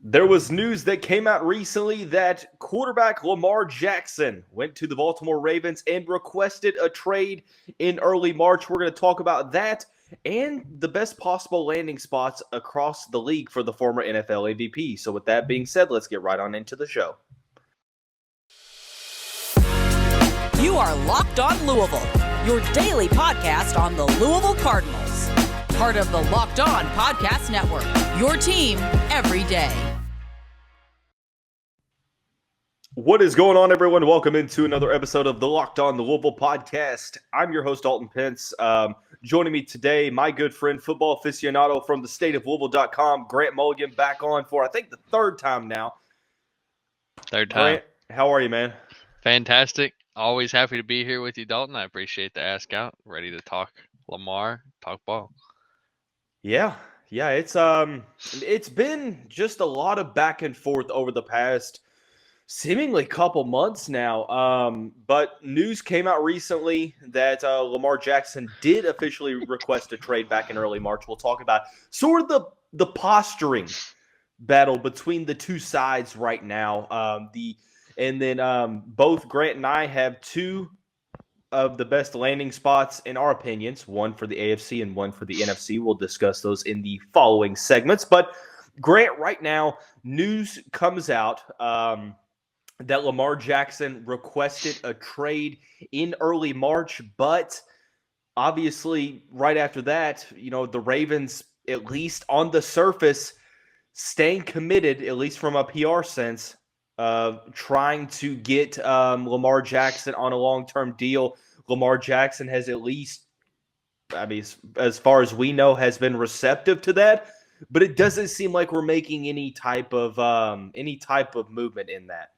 There was news that came out recently that quarterback Lamar Jackson went to the Baltimore Ravens and requested a trade in early March. We're going to talk about that and the best possible landing spots across the league for the former NFL MVP. So with that being said, let's get right on into the show. You are Locked On Louisville, your daily podcast on the Louisville Cardinals. Part of the Locked On Podcast Network, your team every day. What is going on, everyone? Welcome into another episode of the Locked On Louisville podcast. I'm your host, Dalton Pence. Joining me today, my good friend, football aficionado from the state of Louisville.com, Grant Mulligan, back on for, I think, the third time now. Third time. Grant, how are you, man? Fantastic. Always happy to be here with you, Dalton. I appreciate the ask out. Ready to talk Lamar, talk ball. Yeah, it's been just a lot of back and forth over the past seemingly couple months now. But news came out recently that Lamar Jackson did officially request a trade back in early March. We'll talk about sort of the posturing battle between the two sides right now. Both Grant and I have two of the best landing spots in our opinions, one for the AFC and one for the NFC. We'll discuss those in the following segments. But Grant, right now, news comes out that Lamar Jackson requested a trade in early March, but obviously right after that, the Ravens, at least on the surface, staying committed, at least from a PR sense, trying to get Lamar Jackson on a long-term deal. Lamar Jackson has at least, as far as we know, has been receptive to that, but it doesn't seem like we're making any type of movement in that.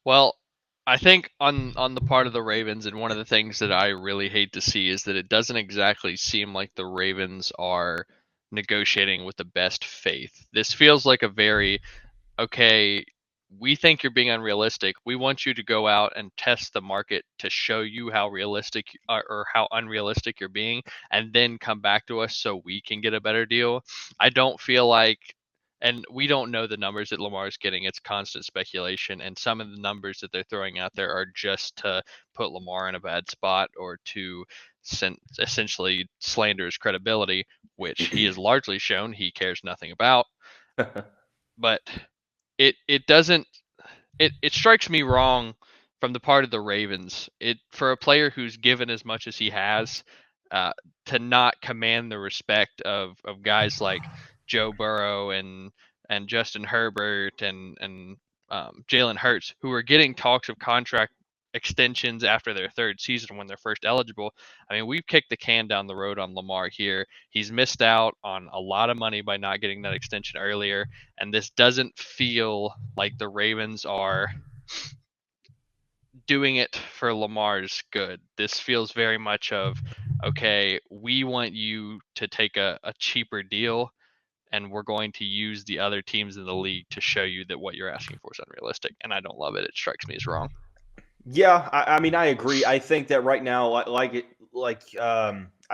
Well, I think on the part of the Ravens, and one of the things that I really hate to see is that it doesn't exactly seem like the Ravens are negotiating with the best faith. This feels like a very, okay, we think you're being unrealistic. We want you to go out and test the market to show you how realistic or how unrealistic you're being, and then come back to us so we can get a better deal. I don't feel like, and we don't know the numbers that Lamar is getting. It's constant speculation, and some of the numbers that they're throwing out there are just to put Lamar in a bad spot or to essentially slander his credibility, which he has largely shown he cares nothing about. But it doesn't, it strikes me wrong from the part of the Ravens. For a player who's given as much as he has, to not command the respect of guys like Joe Burrow and Justin Herbert and Jalen Hurts, who are getting talks of contract extensions after their third season when they're first eligible. I mean, we've kicked the can down the road on Lamar here. He's missed out on a lot of money by not getting that extension earlier, and this doesn't feel like the Ravens are doing it for Lamar's good. This feels very much of, okay, we want you to take a cheaper deal, and we're going to use the other teams in the league to show you that what you're asking for is unrealistic. And I don't love it. It strikes me as wrong. Yeah, I mean, I agree. I think that right now, I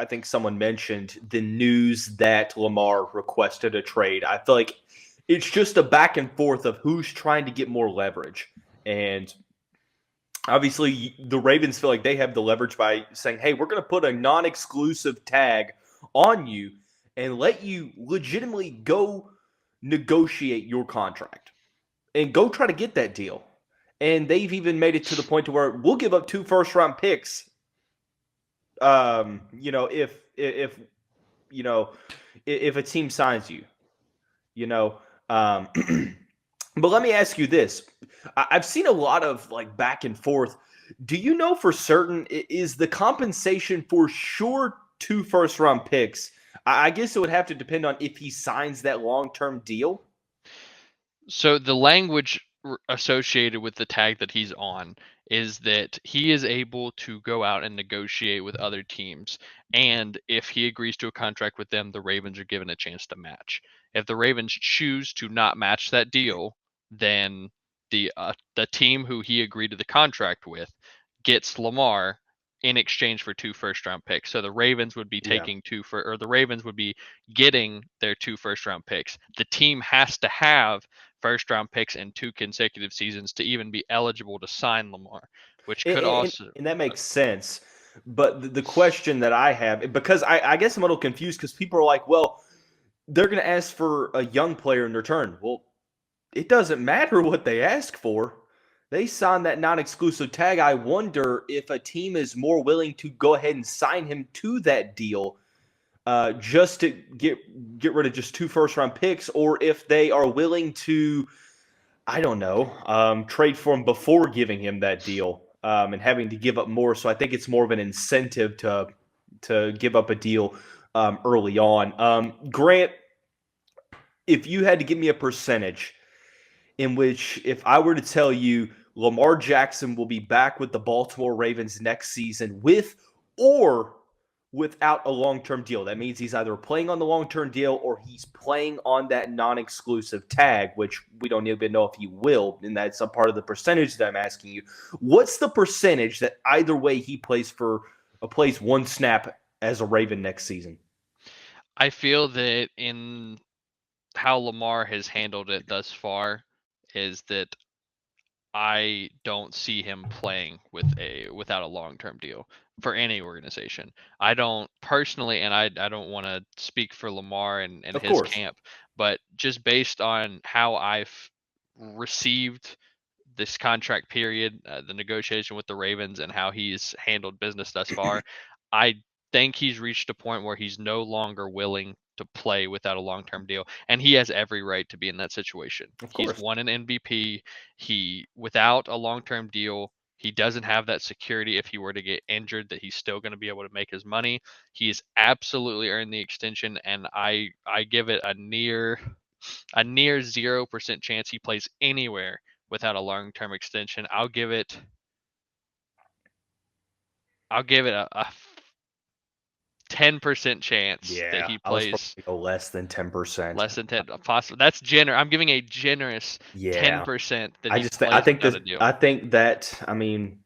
think someone mentioned the news that Lamar requested a trade. I feel like it's just a back and forth of who's trying to get more leverage. And obviously, the Ravens feel like they have the leverage by saying, hey, we're going to put a non-exclusive tag on you and let you legitimately go negotiate your contract and go try to get that deal. And they've even made it to the point to where we'll give up 2 first-round picks. If a team signs you, But let me ask you this: I've seen a lot of back and forth. Do you know for certain is the compensation for sure 2 first-round picks? I guess it would have to depend on if he signs that long-term deal. So the language associated with the tag that he's on is that he is able to go out and negotiate with other teams, and if he agrees to a contract with them, the Ravens are given a chance to match. If the Ravens choose to not match that deal, then the team who he agreed to the contract with gets Lamar in exchange for 2 first-round picks. So the Ravens would be taking the Ravens would be getting their 2 first-round picks. The team has to have first-round picks in 2 consecutive seasons to even be eligible to sign Lamar, which could also. And that makes sense. But the question that I have, because I guess I'm a little confused because people are like, well, they're going to ask for a young player in return. Well, it doesn't matter what they ask for. They signed that non-exclusive tag. I wonder if a team is more willing to go ahead and sign him to that deal just to get rid of just 2 first-round picks, or if they are willing to, I don't know, trade for him before giving him that deal and having to give up more. So I think it's more of an incentive to give up a deal early on. Grant, if you had to give me a percentage in which, if I were to tell you Lamar Jackson will be back with the Baltimore Ravens next season with or without a long-term deal, that means he's either playing on the long-term deal or he's playing on that non-exclusive tag, which we don't even know if he will, and that's a part of the percentage that I'm asking you. What's the percentage that either way he plays one snap as a Raven next season? I feel that in how Lamar has handled it thus far is that I don't see him playing without a long-term deal for any organization. I don't personally, and I don't want to speak for Lamar and his camp, but just based on how I've received this contract period, the negotiation with the Ravens, and how he's handled business thus far, I think he's reached a point where he's no longer willing to play without a long-term deal, and he has every right to be in that situation. He's won an MVP. Without a long-term deal, he doesn't have that security if he were to get injured that he's still going to be able to make his money. He's absolutely earned the extension, and I give it a near 0% chance he plays anywhere without a long-term extension. I'll give it a 10% chance that he plays. Go less than 10%. Less than 10, possible. That's generous. I'm giving a generous 10% that he plays. I think that, I mean,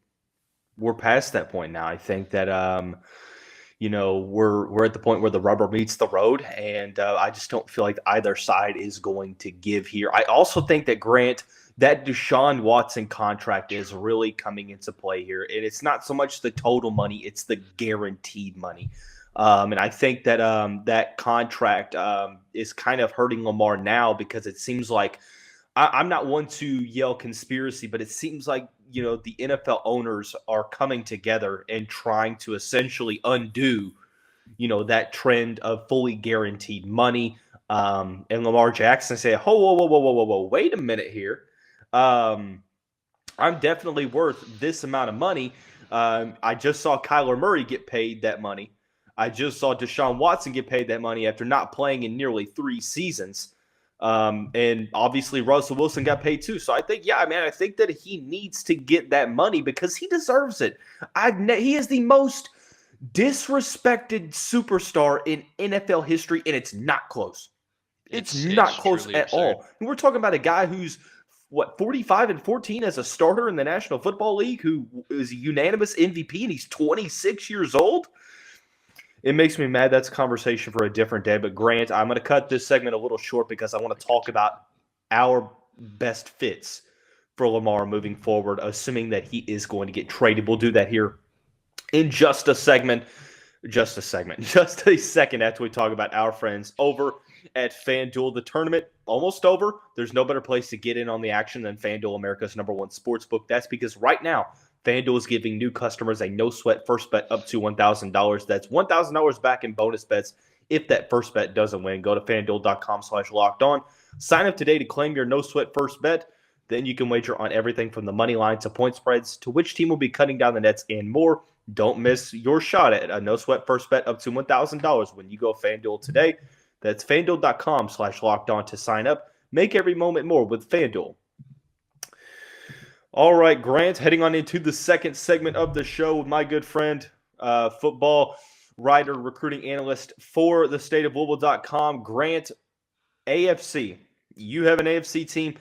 we're past that point now. I think that we're at the point where the rubber meets the road, and I just don't feel like either side is going to give here. I also think that, Grant, that Deshaun Watson contract is really coming into play here, and it's not so much the total money; it's the guaranteed money. And I think that that contract is kind of hurting Lamar now, because it seems like I'm not one to yell conspiracy, but it seems like the NFL owners are coming together and trying to essentially undo that trend of fully guaranteed money. And Lamar Jackson said, whoa, wait a minute here. I'm definitely worth this amount of money. I just saw Kyler Murray get paid that money. I just saw Deshaun Watson get paid that money after not playing in nearly 3 seasons. And obviously Russell Wilson got paid too. So I think, I think that he needs to get that money because he deserves it. He is the most disrespected superstar in NFL history, and it's not close. It's not close at all. And we're talking about a guy who's 45-14 as a starter in the National Football League, who is a unanimous MVP, and he's 26 years old. It makes me mad. That's a conversation for a different day. But Grant, I'm going to cut this segment a little short because I want to talk about our best fits for Lamar moving forward, assuming that he is going to get traded. We'll do that here in just a second after we talk about our friends over at FanDuel. The tournament almost over. There's no better place to get in on the action than FanDuel, America's #1 sportsbook. That's because right now, FanDuel is giving new customers a no-sweat first bet up to $1,000. That's $1,000 back in bonus bets if that first bet doesn't win. Go to FanDuel.com/lockedon. Sign up today to claim your no-sweat first bet. Then you can wager on everything from the money line to point spreads to which team will be cutting down the nets and more. Don't miss your shot at a no-sweat first bet up to $1,000 when you go FanDuel today. That's FanDuel.com/lockedon to sign up. Make every moment more with FanDuel. All right, Grant, heading on into the second segment of the show with my good friend, football writer, recruiting analyst for the state of Louisville.com, Grant. AFC. You have an AFC team.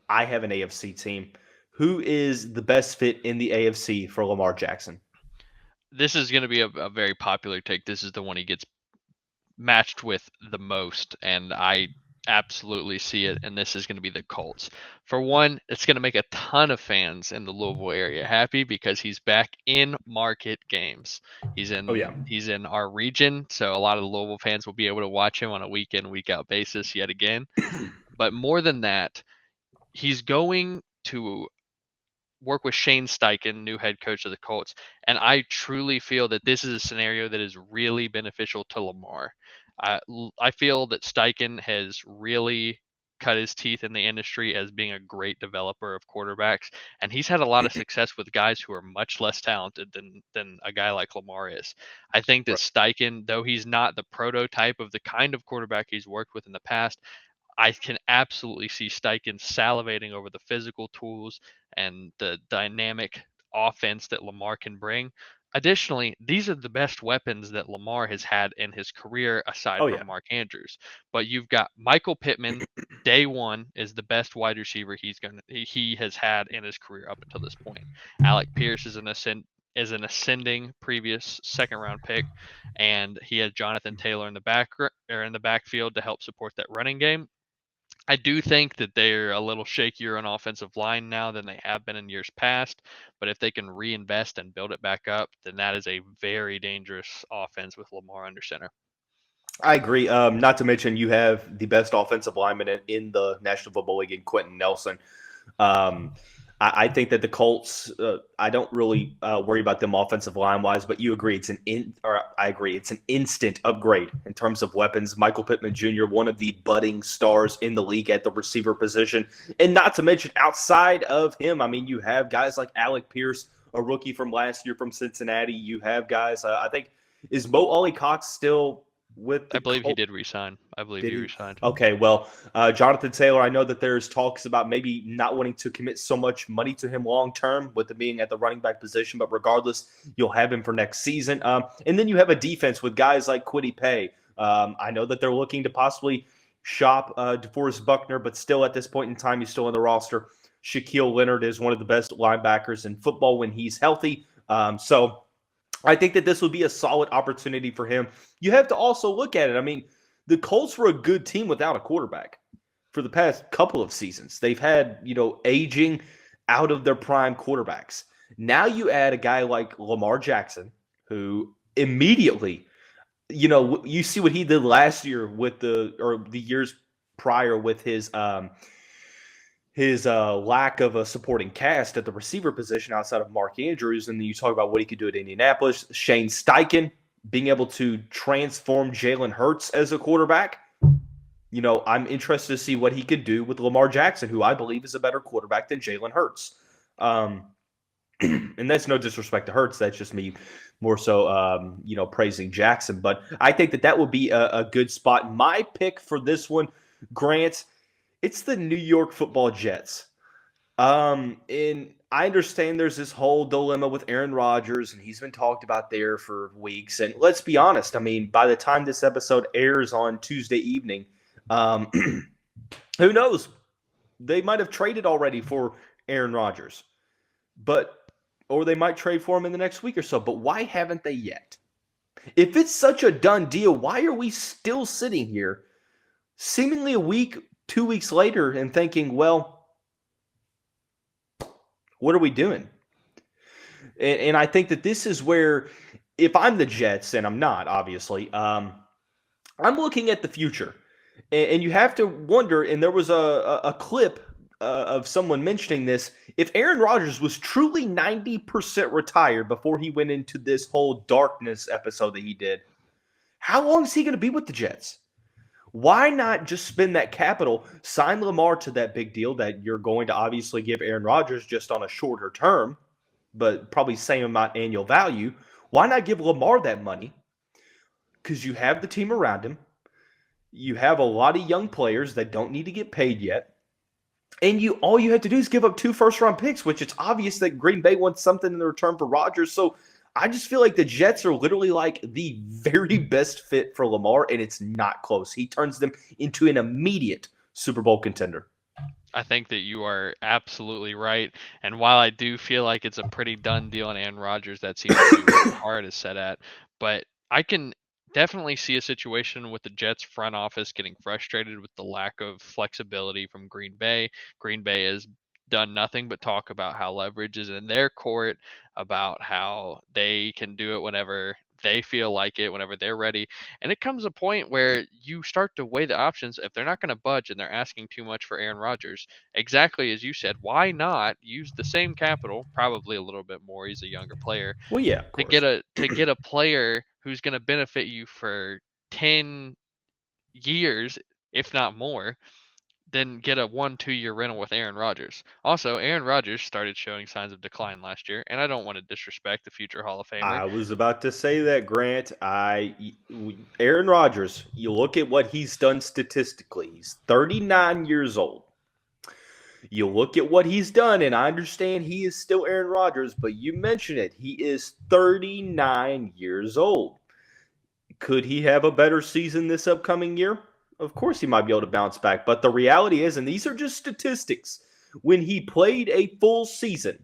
I have an AFC team. Who is the best fit in the AFC for Lamar Jackson? this is going to be a very popular take. This is the one he gets matched with the most, and I absolutely see it, and this is going to be the Colts. For one, it's going to make a ton of fans in the Louisville area happy because he's back in market games. He's in our region, so a lot of the Louisville fans will be able to watch him on a week in, week out basis yet again. But more than that, he's going to work with Shane Steichen, new head coach of the Colts, and I truly feel that this is a scenario that is really beneficial to Lamar. I feel that Steichen has really cut his teeth in the industry as being a great developer of quarterbacks, and he's had a lot of success with guys who are much less talented than a guy like Lamar is. I think that Steichen, though he's not the prototype of the kind of quarterback he's worked with in the past, I can absolutely see Steichen salivating over the physical tools and the dynamic offense that Lamar can bring. Additionally, these are the best weapons that Lamar has had in his career aside from Mark Andrews. But you've got Michael Pittman, day one, is the best wide receiver he has had in his career up until this point. Alec Pierce is an ascending previous second round pick, and he has Jonathan Taylor in the backfield to help support that running game. I do think that they're a little shakier on offensive line now than they have been in years past, but if they can reinvest and build it back up, then that is a very dangerous offense with Lamar under center. I agree. Not to mention you have the best offensive lineman in the National Football League in Quentin Nelson. I think that the Colts, I don't really worry about them offensive line-wise, but you agree I agree. It's an instant upgrade in terms of weapons. Michael Pittman Jr., one of the budding stars in the league at the receiver position. And not to mention outside of him, I mean, you have guys like Alec Pierce, a rookie from last year from Cincinnati. You have guys, I think, is Mo Alie-Cox still with the I believe Colts? he did resign. He resigned. Okay, well, Jonathan Taylor, I know that there's talks about maybe not wanting to commit so much money to him long term with him being at the running back position, but regardless, you'll have him for next season. And then you have a defense with guys like Kwity Paye. I know that they're looking to possibly shop DeForest Buckner, but still at this point in time, he's still on the roster. Shaquille Leonard is one of the best linebackers in football when he's healthy. So I think that this would be a solid opportunity for him. You have to also look at it. I mean, the Colts were a good team without a quarterback for the past couple of seasons. They've had, aging out of their prime quarterbacks. Now you add a guy like Lamar Jackson, who immediately, you see what he did last year with the years prior with his lack of a supporting cast at the receiver position outside of Mark Andrews. And then you talk about what he could do at Indianapolis. Shane Steichen being able to transform Jalen Hurts as a quarterback. I'm interested to see what he could do with Lamar Jackson, who I believe is a better quarterback than Jalen Hurts. And that's no disrespect to Hurts. That's just me more so, praising Jackson. But I think that would be a good spot. My pick for this one, Grant, it's the New York Football Jets. And I understand there's this whole dilemma with Aaron Rodgers, and he's been talked about there for weeks. And let's be honest, I mean, by the time this episode airs on Tuesday evening, who knows? They might have traded already for Aaron Rodgers, or they might trade for him in the next week or so. But why haven't they yet? If it's such a done deal, why are we still sitting here seemingly a week, 2 weeks later and thinking, well, what are we doing? And I think that this is where, if I'm the Jets, and I'm not, obviously, I'm looking at the future. And you have to wonder, and there was a clip of someone mentioning this, if Aaron Rodgers was truly 90% retired before he went into this whole darkness episode that he did, how long is he going to be with the Jets? Why not just spend that capital, sign Lamar to that big deal that you're going to obviously give Aaron Rodgers just on a shorter term, but probably same amount annual value? Why not give Lamar that money? Because you have the team around him. You have a lot of young players that don't need to get paid yet. And all you have to do is give up 2 first-round picks, which it's obvious that Green Bay wants something in return for Rodgers. So I just feel like the Jets are literally like the very best fit for Lamar, and it's not close. He turns them into an immediate Super Bowl contender. I think that you are absolutely right. And while I do feel like it's a pretty done deal on Aaron Rodgers, that seems to be where the heart is set at. But I can definitely see a situation with the Jets front office getting frustrated with the lack of flexibility from Green Bay. Green Bay has done nothing but talk about how leverage is in their court, about how they can do it whenever they feel like it, whenever they're ready. And it comes a point where you start to weigh the options. If they're not going to budge and they're asking too much for Aaron Rodgers, exactly as you said, why not use the same capital, probably a little bit more, he's a younger player, Well, yeah, of to get course. a player who's going to benefit you for 10 years, if not more, than get a 1-2 year rental with Aaron Rodgers. Also, Aaron Rodgers started showing signs of decline last year, and I don't want to disrespect the future Hall of Famer. I was about to say that, Grant. Aaron Rodgers, you look at what he's done statistically. He's 39 years old. You look at what he's done, and I understand he is still Aaron Rodgers, but you mentioned it. He is 39 years old. Could he have a better season this upcoming year? Of course, he might be able to bounce back. But the reality is, and these are just statistics, when he played a full season,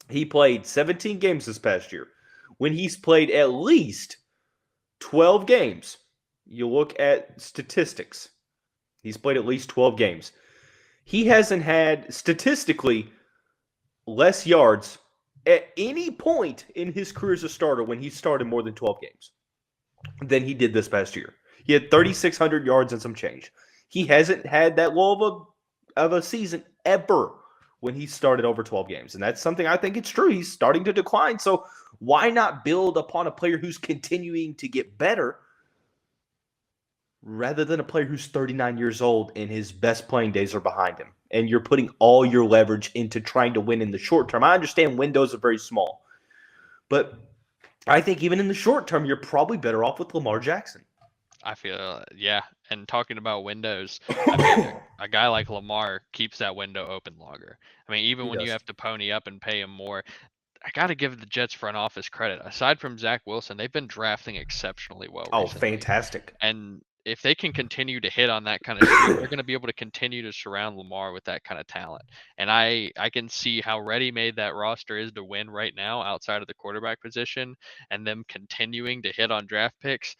he played 17 games this past year. When he's played at least 12 games, you look at statistics. He's played at least 12 games. He hasn't had statistically less yards at any point in his career as a starter when he started more than 12 games than he did this past year. He had 3,600 yards and some change. He hasn't had that low of a season ever when he started over 12 games. And that's something I think it's true. He's starting to decline. So why not build upon a player who's continuing to get better rather than a player who's 39 years old and his best playing days are behind him? And you're putting all your leverage into trying to win in the short term. I understand windows are very small, but I think even in the short term, you're probably better off with Lamar Jackson. I feel, yeah. And talking about windows, I mean, a guy like Lamar keeps that window open longer. I mean, even He when you does. have to pony up and pay him more, I got to give the Jets front office credit. Aside from Zach Wilson, they've been drafting exceptionally well Oh, recently. fantastic. And if they can continue to hit on that kind of streak, they're going to be able to continue to surround Lamar with that kind of talent. And I can see how ready-made that roster is to win right now outside of the quarterback position, and them continuing to hit on draft picks.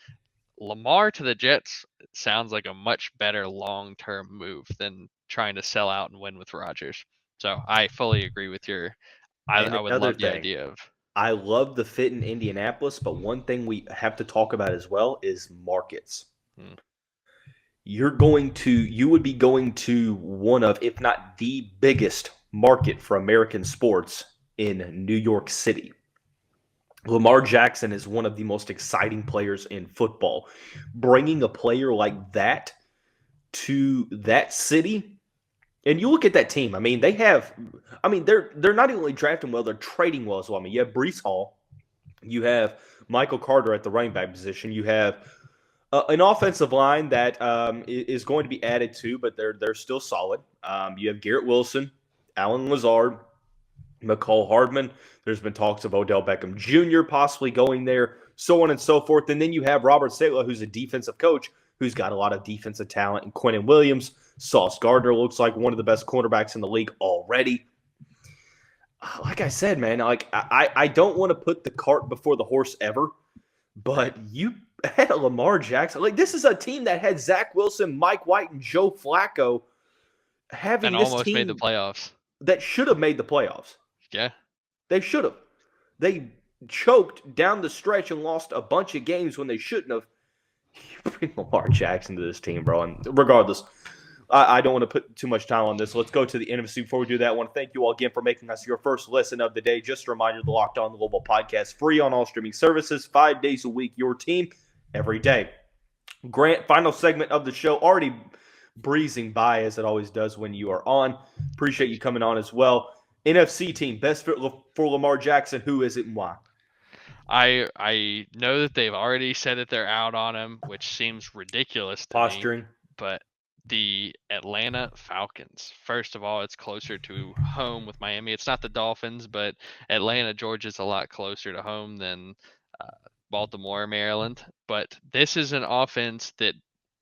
Lamar to the Jets sounds like a much better long-term move than trying to sell out and win with Rodgers. So I fully agree with your. And I would another love the thing, idea of. I love the fit in Indianapolis, but one thing we have to talk about as well is markets. Hmm. You would be going to one of, if not the biggest market for American sports in New York City. Lamar Jackson is one of the most exciting players in football. Bringing a player like that to that city, and you look at that team. I mean, they're not only drafting well, they're trading well as well. I mean, you have Brees Hall, you have Michael Carter at the running back position, you have an offensive line that is going to be added to, but they're still solid. You have Garrett Wilson, Alan Lazard, McCall Hardman. There's been talks of Odell Beckham Jr. possibly going there, so on and so forth. And then you have Robert Saleh, who's a defensive coach, who's got a lot of defensive talent, and Quentin Williams. Sauce Gardner looks like one of the best cornerbacks in the league already. Like I said, man, I don't want to put the cart before the horse ever, but you had a Lamar Jackson. Like, this is a team that had Zach Wilson, Mike White, and Joe Flacco having And this almost made the team playoffs. that should have made the playoffs. Yeah. They should have. They choked down the stretch and lost a bunch of games when they shouldn't have. You bring Lamar Jackson to this team, bro. And regardless, I don't want to put too much time on this. Let's go to the NFC. Before we do that, I want to thank you all again for making us your first listen of the day. Just a reminder, the Locked On Global podcast, free on all streaming services, 5 days a week, your team every day. Grant, final segment of the show, already breezing by as it always does when you are on. Appreciate you coming on as well. NFC team, best fit for Lamar Jackson. Who is it and why? I know that they've already said that they're out on him, which seems ridiculous to Posturing. me. But the Atlanta Falcons. First of all, it's closer to home with Miami. It's not the Dolphins, but Atlanta, Georgia is a lot closer to home than Baltimore, Maryland. But this is an offense that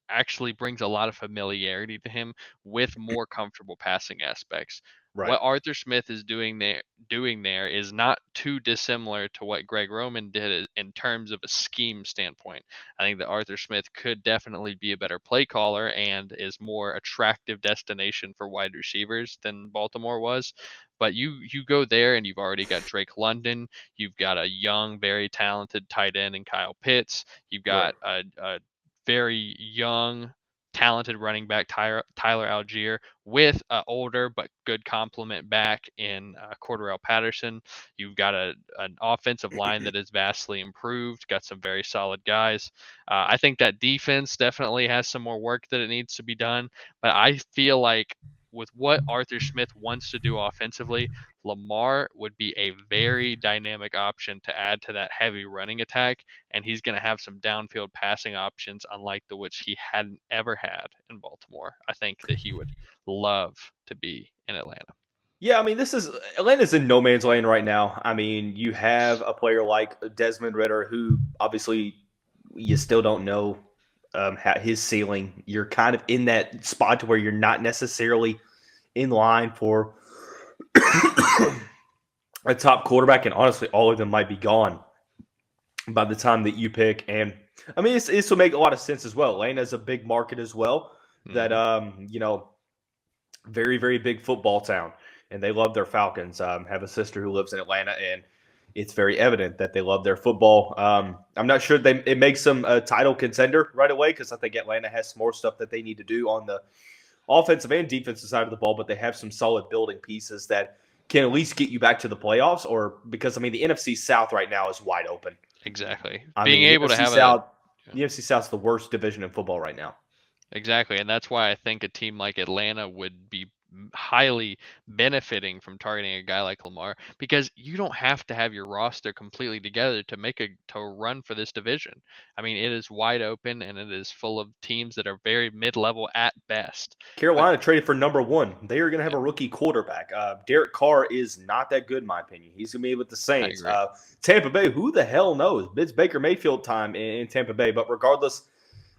actually brings a lot of familiarity to him with more comfortable passing aspects. Right. What Arthur Smith is doing there is not too dissimilar to what Greg Roman did in terms of a scheme standpoint. I think that Arthur Smith could definitely be a better play caller and is more attractive destination for wide receivers than Baltimore was. But you go there and you've already got Drake London, you've got a young, very talented tight end in Kyle Pitts, you've Right. got a very young, talented running back Tyler Algier with an older but good complement back in Cordarrelle Patterson. You've got an offensive line that is vastly improved, got some very solid guys. I think that defense definitely has some more work that it needs to be done, but I feel like with what Arthur Smith wants to do offensively, Lamar would be a very dynamic option to add to that heavy running attack, and he's going to have some downfield passing options unlike the which he hadn't ever had in Baltimore. I think that he would love to be in Atlanta. Yeah, I mean, Atlanta's in no man's land right now. I mean, you have a player like Desmond Ritter, who obviously you still don't know his ceiling. You're kind of in that spot to where you're not necessarily in line for a top quarterback, and honestly, all of them might be gone by the time that you pick. And I mean, this will make a lot of sense as well. Atlanta's a big market as well. That very, very big football town, and they love their Falcons. Have a sister who lives in Atlanta, and it's very evident that they love their football. I'm not sure it makes them a title contender right away, because I think Atlanta has some more stuff that they need to do on the offensive and defensive side of the ball, but they have some solid building pieces that can at least get you back to the playoffs, or because, I mean, the NFC South right now is wide open. Exactly. Being able to have the NFC South's the worst division in football right now. Exactly, and that's why I think a team like Atlanta would be highly benefiting from targeting a guy like Lamar, because you don't have to have your roster completely together to run for this division. I mean, it is wide open and it is full of teams that are very mid-level at best. Carolina traded for number one. They are going to have a rookie quarterback. Derek Carr is not that good, in my opinion. He's going to be with the Saints. Tampa Bay, who the hell knows? It's Baker Mayfield time in Tampa Bay. But regardless,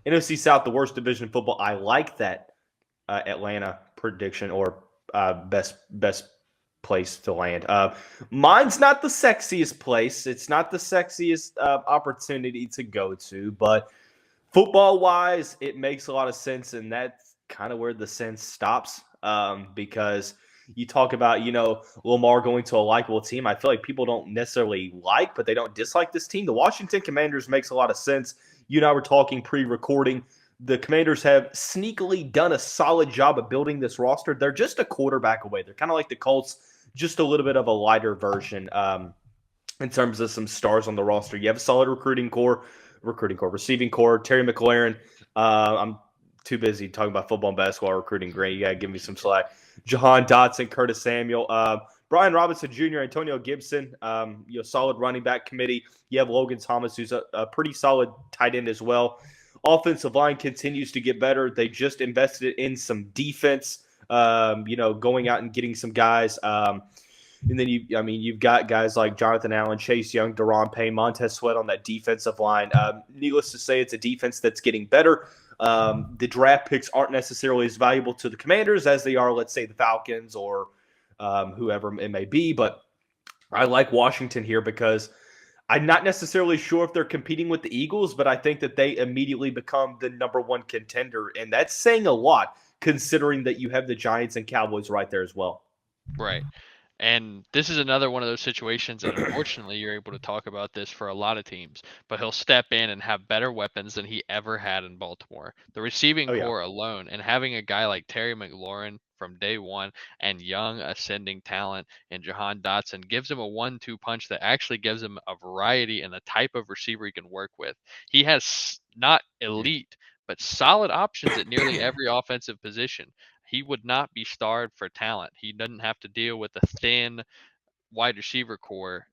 NFC South, the worst division in football. I like that Atlanta prediction, or best place to land. Mine's not the sexiest place. It's not the sexiest opportunity to go to, but football-wise, it makes a lot of sense, and that's kind of where the sense stops, because you talk about, Lamar going to a likable team. I feel like people don't necessarily like, but they don't dislike this team. The Washington Commanders makes a lot of sense. You and I were talking pre-recording. The Commanders have sneakily done a solid job of building this roster. They're just a quarterback away. They're kind of like the Colts, just a little bit of a lighter version in terms of some stars on the roster. You have a solid receiving core. Terry McLaurin. I'm too busy talking about football and basketball recruiting. Grant, you got to give me some slack. Jahan Dotson, Curtis Samuel, Brian Robinson Jr., Antonio Gibson, solid running back committee. You have Logan Thomas, who's a pretty solid tight end as well. Offensive line continues to get better. They just invested in some defense, going out and getting some guys. And then you've got guys like Jonathan Allen, Chase Young, Deron Payne, Montez Sweat on that defensive line. Needless to say, it's a defense that's getting better. The draft picks aren't necessarily as valuable to the Commanders as they are, let's say, the Falcons or whoever it may be. But I like Washington here because I'm not necessarily sure if they're competing with the Eagles, but I think that they immediately become the number one contender. And that's saying a lot, considering that you have the Giants and Cowboys right there as well. Right. And this is another one of those situations that unfortunately you're able to talk about this for a lot of teams, but he'll step in and have better weapons than he ever had in Baltimore. The receiving core alone, and having a guy like Terry McLaurin from day one and young ascending talent in Jahan Dotson gives him a 1-2 punch that actually gives him a variety in the type of receiver he can work with. He has not elite, but solid options at nearly every offensive position. He would not be starved for talent. He doesn't have to deal with a thin wide receiver core.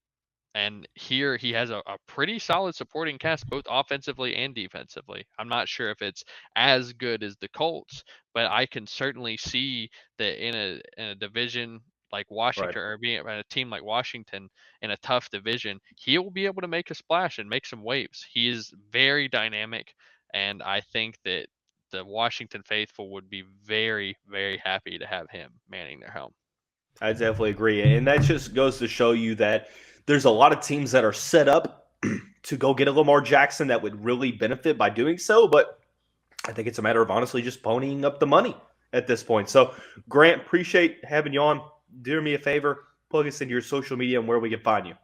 And here he has a pretty solid supporting cast, both offensively and defensively. I'm not sure if it's as good as the Colts, but I can certainly see that in a division like Washington, or being a team like Washington in a tough division, he will be able to make a splash and make some waves. He is very dynamic, and I think that the Washington faithful would be very, very happy to have him manning their helm. I definitely agree. And that just goes to show you that there's a lot of teams that are set up to go get a Lamar Jackson that would really benefit by doing so. But I think it's a matter of honestly just ponying up the money at this point. So, Grant, appreciate having you on. Do me a favor, plug us into your social media and where we can find you.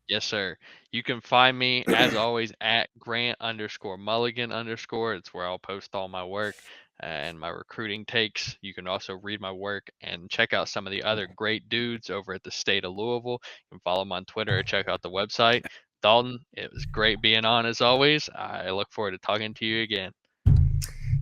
Yes, sir. You can find me, as always, at Grant_Mulligan_. It's where I'll post all my work and my recruiting takes. You can also read my work and check out some of the other great dudes over at the state of Louisville. You can follow them on Twitter or check out the website. Dalton, it was great being on as always. I look forward to talking to you again.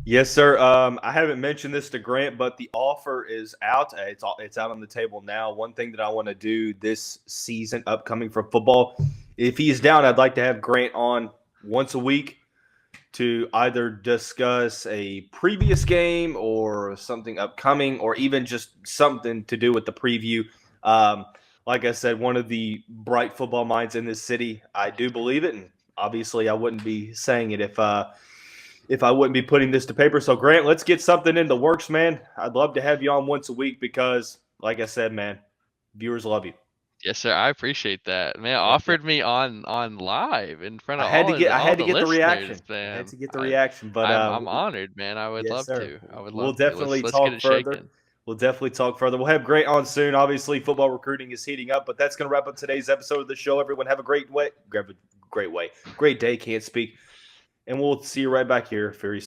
Yes, sir. I haven't mentioned this to Grant, but the offer is out. It's out on the table now. One thing that I want to do this season upcoming for football, if he's down, I'd like to have Grant on once a week to either discuss a previous game or something upcoming, or even just something to do with the preview. Like I said, one of the bright football minds in this city. I do believe it, and obviously I wouldn't be saying it if I wouldn't be putting this to paper. So, Grant, let's get something in the works, man. I'd love to have you on once a week because, like I said, man, viewers love you. Yes, sir. I appreciate that. Man, offered me on live in front of I had all to get the listeners, reaction. man. I had to get the reaction, but I'm honored, man. I would yes, love sir. to. I would We'll love definitely to. Let's talk get it further. shaking. We'll definitely talk further. We'll have Grant on soon. Obviously, football recruiting is heating up, but that's going to wrap up today's episode of the show. Everyone have a great day. Can't speak. And we'll see you right back here very